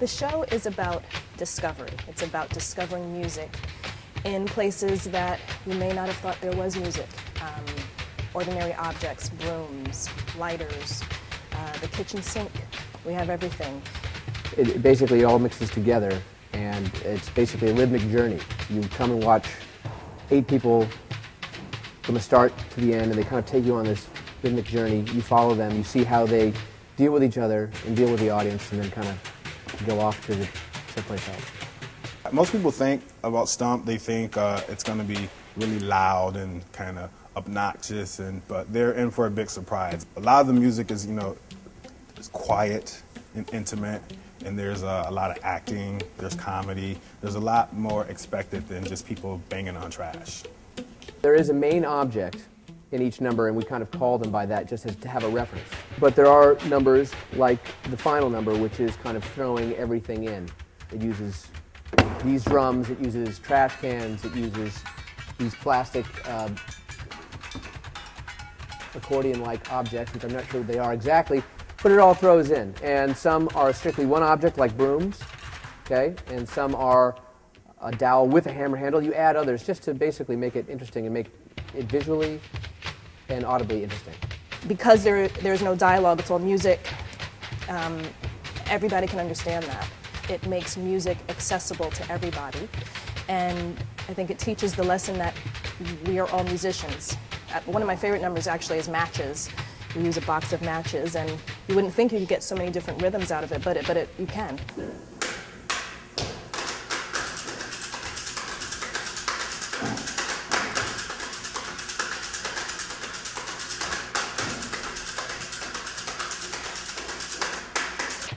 The show is about discovery. It's about discovering music in places that you may not have thought there was music. Ordinary objects, brooms, lighters, the kitchen sink. We have everything. It basically all mixes together, and it's basically a rhythmic journey. You come and watch 8 people from the start to the end, and they kind of take you on this rhythmic journey. You follow them, you see how they deal with each other and deal with the audience, and then kind of go off to someplace else. Most people think about Stomp, they think it's going to be really loud and kind of obnoxious, but they're in for a big surprise. A lot of the music is, is quiet and intimate, and there's a lot of acting, there's comedy, there's a lot more expected than just people banging on trash. There is a main object in each number, and we kind of call them by that just as to have a reference. But there are numbers like the final number, which is kind of throwing everything in. It uses these drums, it uses trash cans, it uses these plastic accordion-like objects, which I'm not sure what they are exactly, but it all throws in. And some are strictly one object, like brooms, okay? And some are a dowel with a hammer handle. You add others just to basically make it interesting and make it visually and audibly interesting. Because there's no dialogue, it's all music, everybody can understand that. It makes music accessible to everybody, and I think it teaches the lesson that we are all musicians. One of my favorite numbers actually is matches. We use a box of matches, and you wouldn't think you could get so many different rhythms out of it, but you can.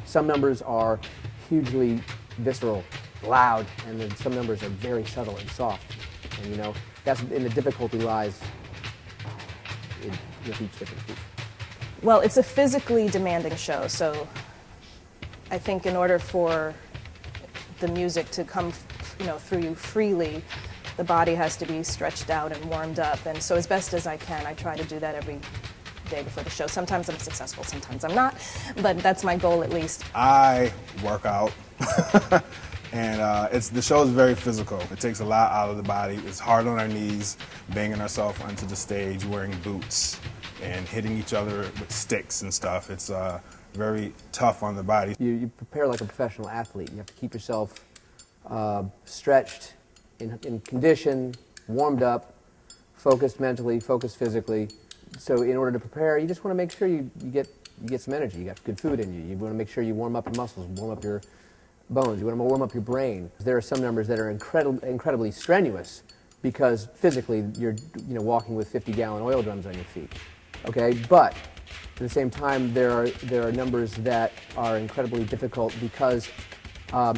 Some numbers are hugely visceral, loud, and then some numbers are very subtle and soft. And that's in the difficulty lies with each different piece. Well, it's a physically demanding show, so I think in order for the music to come through you freely, the body has to be stretched out and warmed up, and so as best as I can, I try to do that every day before the show. Sometimes I'm successful, sometimes I'm not, but that's my goal at least. I work out, and the show is very physical. It takes a lot out of the body. It's hard on our knees, banging ourselves onto the stage, wearing boots, and hitting each other with sticks and stuff. It's very tough on the body. You prepare like a professional athlete. You have to keep yourself stretched, in condition, warmed up, focused mentally, focused physically. So in order to prepare, you just want to make sure you get some energy. You got good food in you. You want to make sure you warm up your muscles, warm up your bones. You want to warm up your brain. There are some numbers that are incredibly strenuous because physically you're walking with 50-gallon oil drums on your feet. Okay, but at the same time there are numbers that are incredibly difficult because of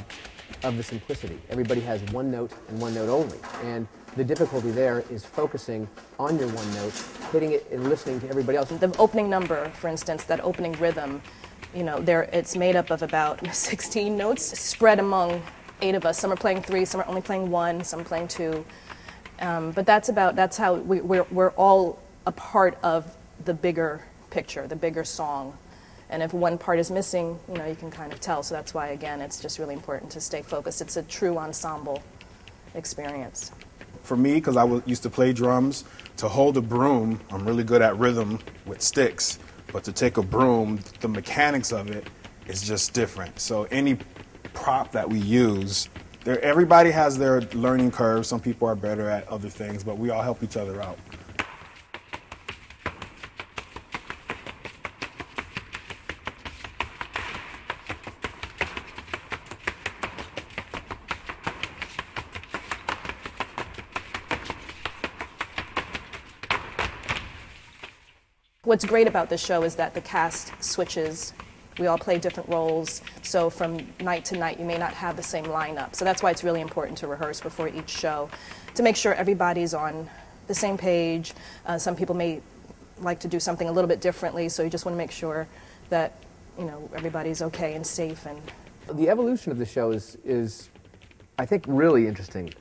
the simplicity. Everybody has one note and one note only, and the difficulty there is focusing on your one note, hitting it and listening to everybody else. The opening number, for instance, that opening rhythm, it's made up of about 16 notes spread among 8 of us. Some are playing 3, some are only playing 1, some are playing 2. But that's how we're all a part of the bigger picture, the bigger song. And if one part is missing, you can kind of tell. So that's why, again, it's just really important to stay focused. It's a true ensemble experience. For me, because I used to play drums, to hold a broom, I'm really good at rhythm with sticks, but to take a broom, the mechanics of it is just different. So any prop that we use, everybody has their learning curve. Some people are better at other things, but we all help each other out. What's great about this show is that the cast switches. We all play different roles, so from night to night you may not have the same lineup. So that's why it's really important to rehearse before each show to make sure everybody's on the same page. Some people may like to do something a little bit differently, so you just want to make sure that everybody's okay and safe. And the evolution of the show is I think, really interesting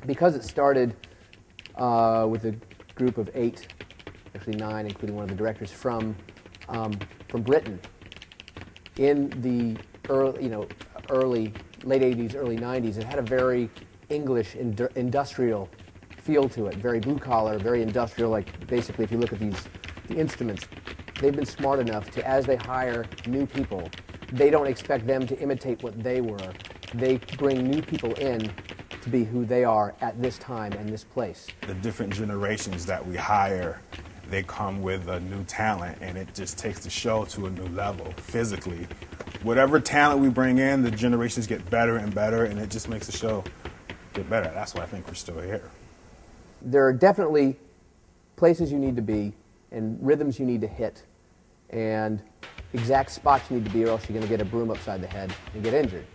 because it started with a group of 8. Actually 9, including one of the directors from Britain. In the late 80s, early 90s, it had a very English industrial feel to it, very blue collar, very industrial. Like basically, if you look at the instruments, they've been smart enough to, as they hire new people, they don't expect them to imitate what they were. They bring new people in to be who they are at this time and this place. The different generations that we hire, they come with a new talent, and it just takes the show to a new level physically. Whatever talent we bring in, the generations get better and better, and it just makes the show get better. That's why I think we're still here. There are definitely places you need to be and rhythms you need to hit and exact spots you need to be, or else you're going to get a broom upside the head and get injured.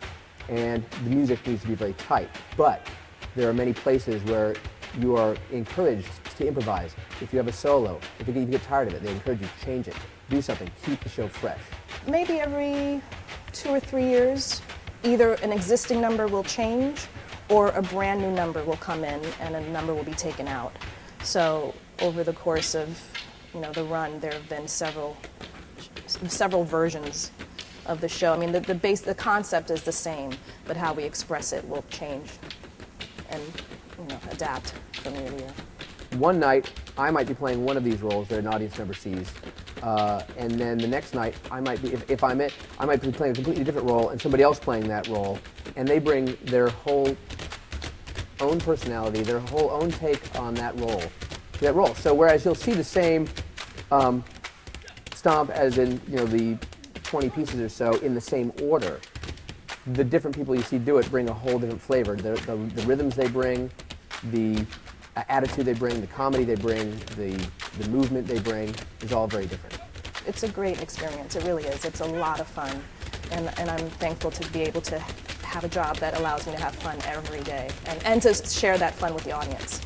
And the music needs to be very tight. But there are many places where you are encouraged to improvise. If you have a solo, if you get tired of it, they encourage you to change it, do something, keep the show fresh. Maybe every 2 or 3 years, either an existing number will change or a brand new number will come in and a number will be taken out. So over the course of the run, there have been several versions of the show. I mean, the concept is the same, but how we express it will change and adapt from year to year. One night, I might be playing one of these roles that an audience member sees, and then the next night, I might be, if I'm it, I might be playing a completely different role and somebody else playing that role, and they bring their whole own personality, their whole own take on that role. So whereas you'll see the same Stomp as in the 20 pieces or so in the same order, the different people you see do it bring a whole different flavor. The rhythms they bring, the attitude they bring, the comedy they bring, the movement they bring is all very different. It's a great experience, it really is. It's a lot of fun, and I'm thankful to be able to have a job that allows me to have fun every day and to share that fun with the audience.